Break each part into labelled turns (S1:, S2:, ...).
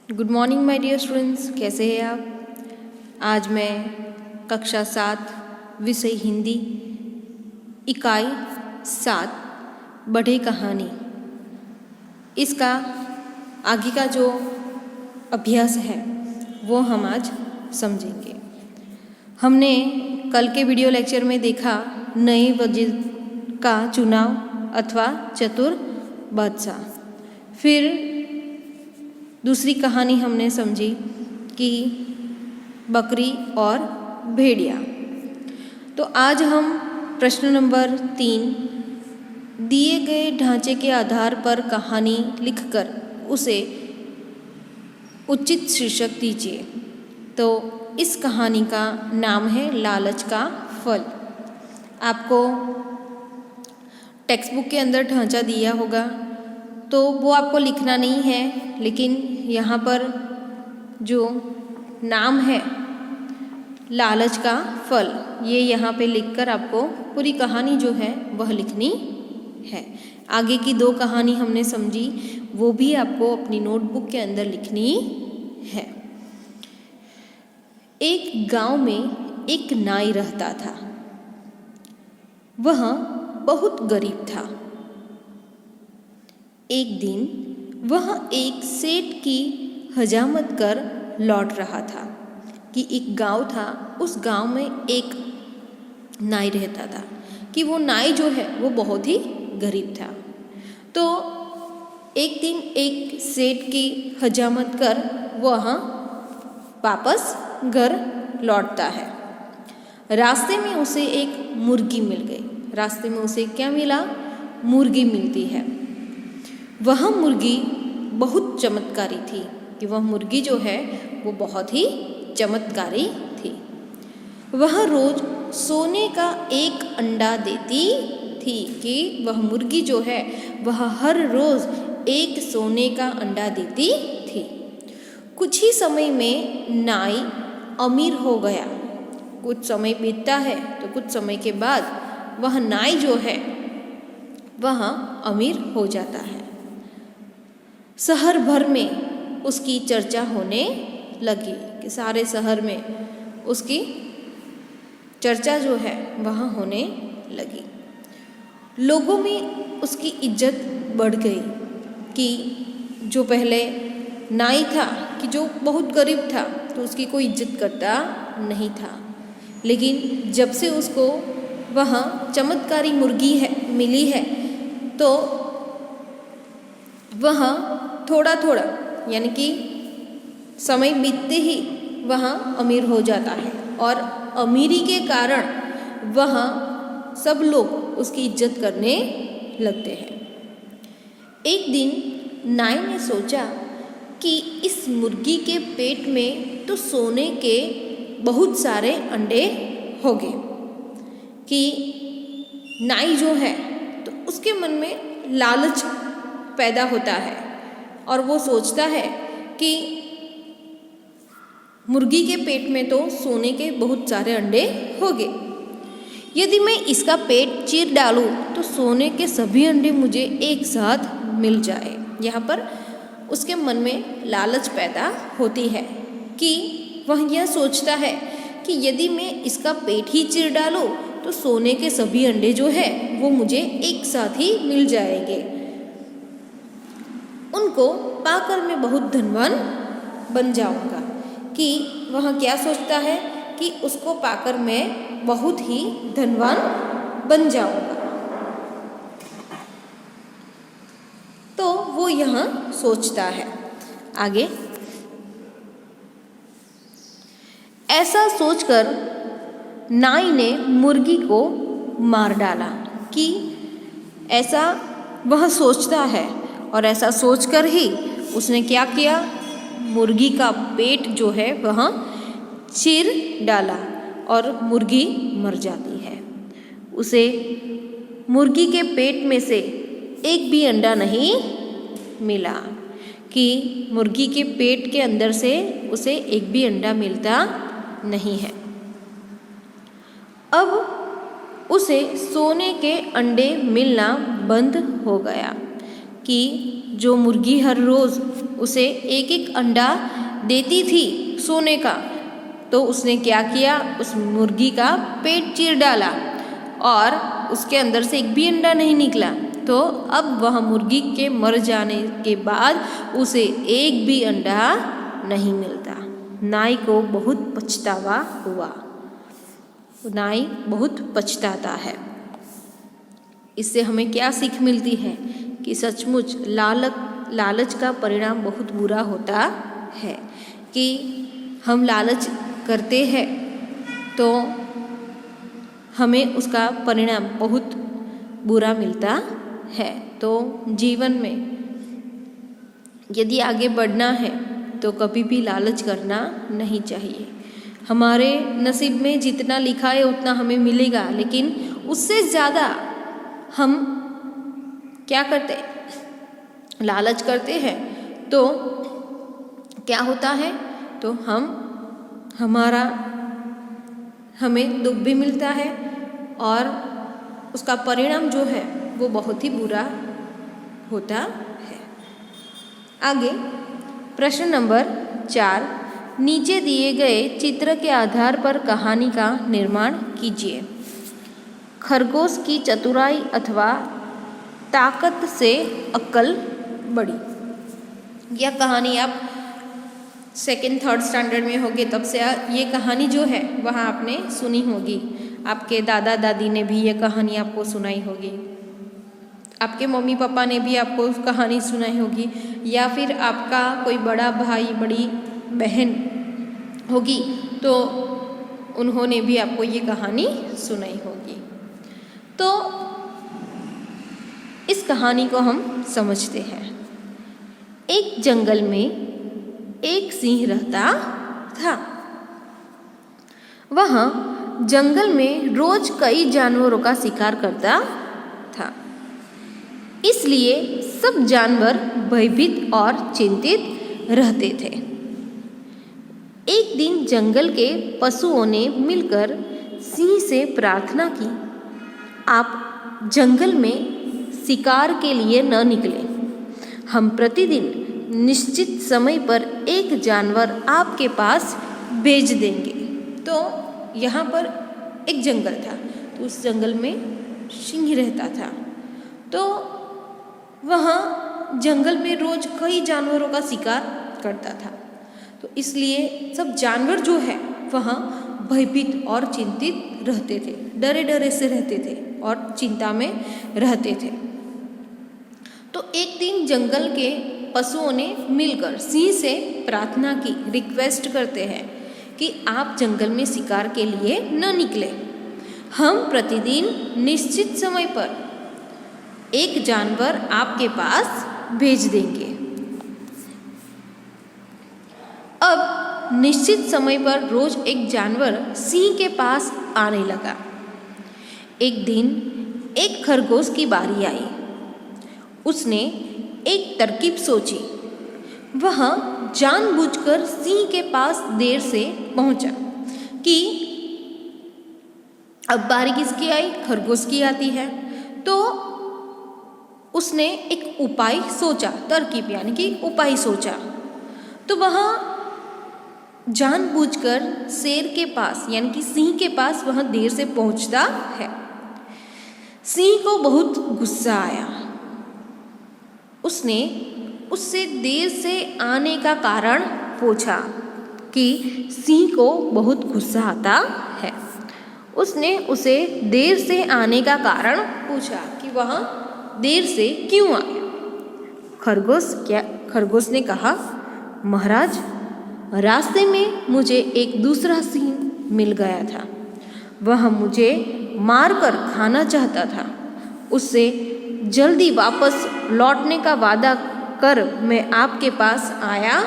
S1: Good morning my dear students, कैसे हैं आप। आज मैं कक्षा 7 विषय हिंदी इकाई 7 बढ़े कहानी, इसका आगे का जो अभ्यास है वो हम आज समझेंगे। हमने कल के वीडियो लेक्चर में देखा नए वजीर का चुनाव अथवा चतुर बादशाह। फिर दूसरी कहानी हमने समझी कि बकरी और भेड़िया। तो आज हम प्रश्न नंबर 3 दिए गए ढांचे के आधार पर कहानी लिखकर उसे उचित शीर्षक दीजिए। तो इस कहानी का नाम है लालच का फल। आपको टेक्स्ट बुक के अंदर ढांचा दिया होगा तो वो आपको लिखना नहीं है, लेकिन यहाँ पर जो नाम है लालच का फल, ये यहाँ पे लिखकर आपको पूरी कहानी जो है वह लिखनी है। आगे की 2 कहानी हमने समझी, वो भी आपको अपनी नोटबुक के अंदर लिखनी है। एक गांव में एक नाई रहता था। वह बहुत गरीब था। एक दिन वह एक सेठ की हजामत कर लौट रहा था कि एक गांव था, उस गांव में एक नाई रहता था कि वो नाई जो है वो बहुत ही गरीब था। तो एक दिन एक सेठ की हजामत कर वह वापस घर लौटता है। रास्ते में उसे एक मुर्गी मिल गई। रास्ते में उसे क्या मिला? मुर्गी मिलती है। वह मुर्गी बहुत चमत्कारी थी कि वह मुर्गी जो है वो बहुत ही चमत्कारी थी। वह रोज सोने का एक अंडा देती थी कि वह मुर्गी जो है वह हर रोज एक सोने का अंडा देती थी। कुछ ही समय में नाई अमीर हो गया। कुछ समय बीतता है तो कुछ समय के बाद वह नाई जो है वह अमीर हो जाता है। शहर भर में उसकी चर्चा होने लगी कि सारे शहर में उसकी चर्चा जो है वह होने लगी। लोगों में उसकी इज्जत बढ़ गई कि जो पहले नाई था कि जो बहुत गरीब था तो उसकी कोई इज्जत करता नहीं था, लेकिन जब से उसको वह चमत्कारी मुर्गी है मिली है तो वह थोड़ा थोड़ा यानी कि समय बीतते ही वह अमीर हो जाता है और अमीरी के कारण वह सब लोग उसकी इज्जत करने लगते हैं। एक दिन नाई ने सोचा कि इस मुर्गी के पेट में तो सोने के बहुत सारे अंडे होंगे कि नाई जो है तो उसके मन में लालच पैदा होता है और वो सोचता है कि मुर्गी के पेट में तो सोने के बहुत सारे अंडे होंगे। यदि मैं इसका पेट चीर डालूं तो सोने के सभी अंडे मुझे एक साथ मिल जाए। यहाँ पर उसके मन में लालच पैदा होती है कि वह यह सोचता है कि यदि मैं इसका पेट ही चीर डालूं तो सोने के सभी अंडे जो है वो मुझे एक साथ ही मिल जाएंगे। उनको पाकर मैं बहुत धनवान बन जाऊंगा। कि वह क्या सोचता है कि उसको पाकर मैं बहुत ही धनवान बन जाऊंगा। तो वो यह सोचता है। आगे ऐसा सोचकर नाई ने मुर्गी को मार डाला कि ऐसा वह सोचता है और ऐसा सोचकर ही उसने क्या किया, मुर्गी का पेट जो है वह चीर डाला और मुर्गी मर जाती है। उसे मुर्गी के पेट में से एक भी अंडा नहीं मिला कि मुर्गी के पेट के अंदर से उसे एक भी अंडा मिलता नहीं है। अब उसे सोने के अंडे मिलना बंद हो गया कि जो मुर्गी हर रोज़ उसे एक एक अंडा देती थी सोने का, तो उसने क्या किया, उस मुर्गी का पेट चीर डाला और उसके अंदर से एक भी अंडा नहीं निकला। तो अब वह मुर्गी के मर जाने के बाद उसे एक भी अंडा नहीं मिलता। नाई को बहुत पछतावा हुआ। नाई बहुत पछताता है। इससे हमें क्या सीख मिलती है कि सचमुच लालच का परिणाम बहुत बुरा होता है, कि हम लालच करते हैं तो हमें उसका परिणाम बहुत बुरा मिलता है। तो जीवन में यदि आगे बढ़ना है तो कभी भी लालच करना नहीं चाहिए। हमारे नसीब में जितना लिखा है उतना हमें मिलेगा, लेकिन उससे ज़्यादा हम क्या करते, लालच करते हैं तो क्या होता है, तो हमें दुख भी मिलता है और उसका परिणाम जो है वो बहुत ही बुरा होता है। आगे प्रश्न नंबर 4, नीचे दिए गए चित्र के आधार पर कहानी का निर्माण कीजिए। खरगोश की चतुराई अथवा ताकत से अक्ल बढ़ी। यह कहानी आप 2nd 3rd स्टैंडर्ड में होगे तब से ये कहानी जो है वह आपने सुनी होगी। आपके दादा दादी ने भी ये कहानी आपको सुनाई होगी, आपके मम्मी पापा ने भी आपको कहानी सुनाई होगी, या फिर आपका कोई बड़ा भाई बड़ी बहन होगी तो उन्होंने भी आपको ये कहानी सुनाई होगी। तो इस कहानी को हम समझते हैं। एक जंगल में एक सिंह रहता था। वह जंगल में रोज कई जानवरों का शिकार करता था, इसलिए सब जानवर भयभीत और चिंतित रहते थे। एक दिन जंगल के पशुओं ने मिलकर सिंह से प्रार्थना की, आप जंगल में शिकार के लिए न निकले, हम प्रतिदिन निश्चित समय पर एक जानवर आपके पास भेज देंगे। तो यहाँ पर एक जंगल था, तो उस जंगल में सिंह रहता था। तो वहाँ जंगल में रोज कई जानवरों का शिकार करता था, तो इसलिए सब जानवर जो है वहाँ भयभीत और चिंतित रहते थे, डरे डरे से रहते थे और चिंता में रहते थे। तो एक दिन जंगल के पशुओं ने मिलकर सिंह से प्रार्थना की, रिक्वेस्ट करते हैं कि आप जंगल में शिकार के लिए न निकले, हम प्रतिदिन निश्चित समय पर एक जानवर आपके पास भेज देंगे। अब निश्चित समय पर रोज एक जानवर सिंह के पास आने लगा। एक दिन एक खरगोश की बारी आई। उसने एक तरकीब सोची। वह जानबूझकर सिंह के पास देर से पहुंचा कि अब बारी किसकी आई, खरगोश की आती है। तो उसने एक उपाय सोचा, तरकीब यानी कि उपाय सोचा। तो वह जानबूझकर शेर के पास यानी कि सिंह के पास वह देर से पहुंचता है। सिंह को बहुत गुस्सा आया। उसने उससे देर से आने का कारण पूछा कि सिंह को बहुत गुस्सा आता है। उसने उसे देर से आने का कारण पूछा कि वह देर से क्यों आया। खरगोश ने कहा, महाराज, रास्ते में मुझे एक दूसरा सिंह मिल गया था। वह मुझे मारकर खाना चाहता था। उससे जल्दी वापस लौटने का वादा कर मैं आपके पास आया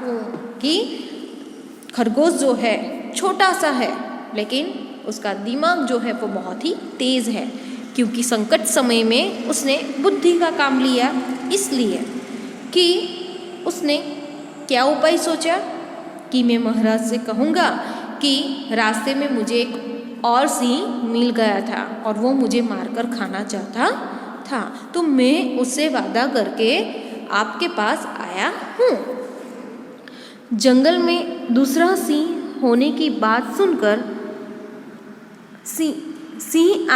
S1: हूँ कि खरगोश जो है छोटा सा है, लेकिन उसका दिमाग जो है वो बहुत ही तेज़ है, क्योंकि संकट समय में उसने बुद्धि का काम लिया। इसलिए कि उसने क्या उपाय सोचा कि मैं महाराज से कहूँगा कि रास्ते में मुझे एक और सिंह मिल गया था और वो मुझे मारकर खाना चाहता था, तो मैं उससे वादा करके आपके पास आया हूँ। जंगल में दूसरा सिंह होने की बात सुनकर सिंह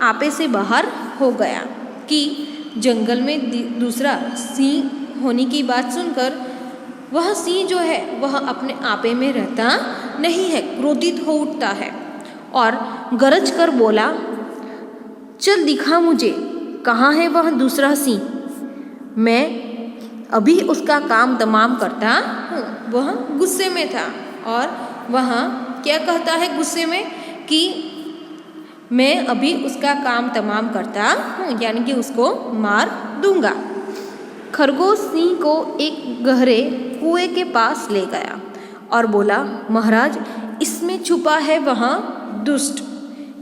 S1: आपे से बाहर हो गया कि जंगल में दूसरा सिंह होने की बात सुनकर वह सिंह जो है वह अपने आपे में रहता नहीं है, क्रोधित हो उठता है और गरज कर बोला, चल दिखा मुझे कहाँ है वह दूसरा सिंह, मैं अभी उसका काम तमाम करता हूँ। वह गुस्से में था और वह क्या कहता है गुस्से में कि मैं अभी उसका काम तमाम करता हूँ, यानी कि उसको मार दूंगा। खरगोश सिंह को एक गहरे कुएं के पास ले गया और बोला, महाराज इसमें छुपा है वह दुष्ट।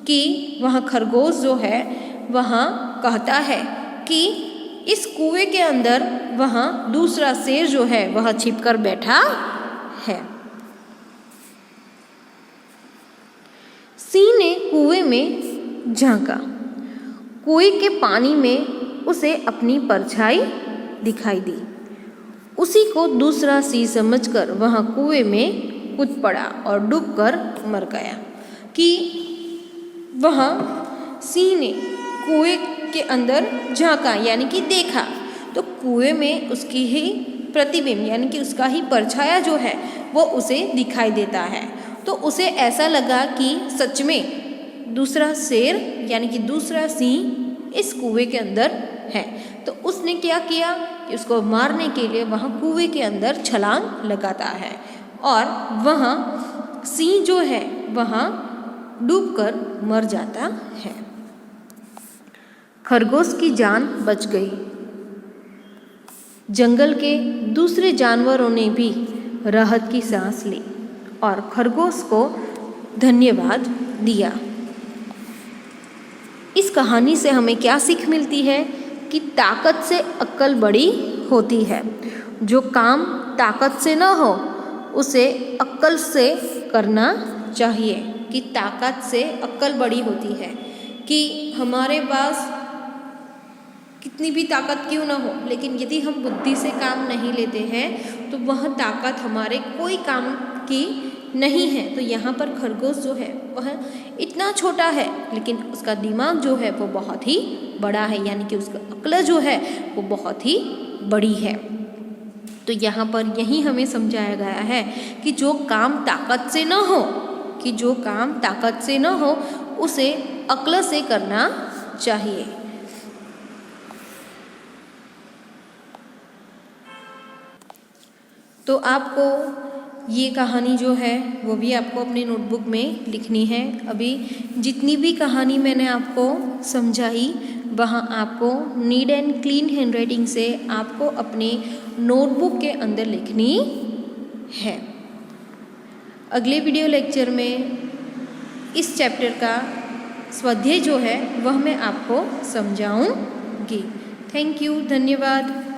S1: कि वह खरगोश जो है वह कहता है कि इस कुएं के अंदर वह दूसरा शेर जो है वह छिपकर बैठा है। सिंह ने कुएं में झांका, कुएं के पानी में उसे अपनी परछाई दिखाई दी। उसी को दूसरा सिंह समझकर वह कुएं में कूद पड़ा और डूबकर मर गया। कि वह सिंह ने कुएं के अंदर झांका यानी कि देखा तो कुएं में उसकी ही प्रतिबिंब यानी कि उसका ही परछाया जो है वो उसे दिखाई देता है। तो उसे ऐसा लगा कि सच में दूसरा शेर यानी कि दूसरा सिंह इस कुएं के अंदर है। तो उसने क्या किया कि उसको मारने के लिए वह कुएं के अंदर छलांग लगाता है और वह सिंह जो है वह डूबकर मर जाता है। खरगोश की जान बच गई। जंगल के दूसरे जानवरों ने भी राहत की सांस ली और खरगोश को धन्यवाद दिया। इस कहानी से हमें क्या सीख मिलती है कि ताकत से अक्ल बड़ी होती है। जो काम ताकत से न हो उसे अक्ल से करना चाहिए। कि ताकत से अक्ल बड़ी होती है। कि हमारे पास कितनी भी ताकत क्यों ना हो, लेकिन यदि हम बुद्धि से काम नहीं लेते हैं तो वह ताकत हमारे कोई काम की नहीं है। तो यहाँ पर खरगोश जो है वह इतना छोटा है लेकिन उसका दिमाग जो है वो बहुत ही बड़ा है, यानी कि उसका अक्ल जो है वो बहुत ही बड़ी है। तो यहाँ पर यही हमें समझाया गया है कि जो काम ताकत से न हो उसे अक्ल से करना चाहिए। तो आपको ये कहानी जो है वो भी आपको अपने नोटबुक में लिखनी है। अभी जितनी भी कहानी मैंने आपको समझाई वहाँ आपको नीट एंड क्लीन हैंडराइटिंग से आपको अपने नोटबुक के अंदर लिखनी है। अगले वीडियो लेक्चर में इस चैप्टर का स्वाध्याय जो है वह मैं आपको समझाऊंगी। थैंक यू, धन्यवाद।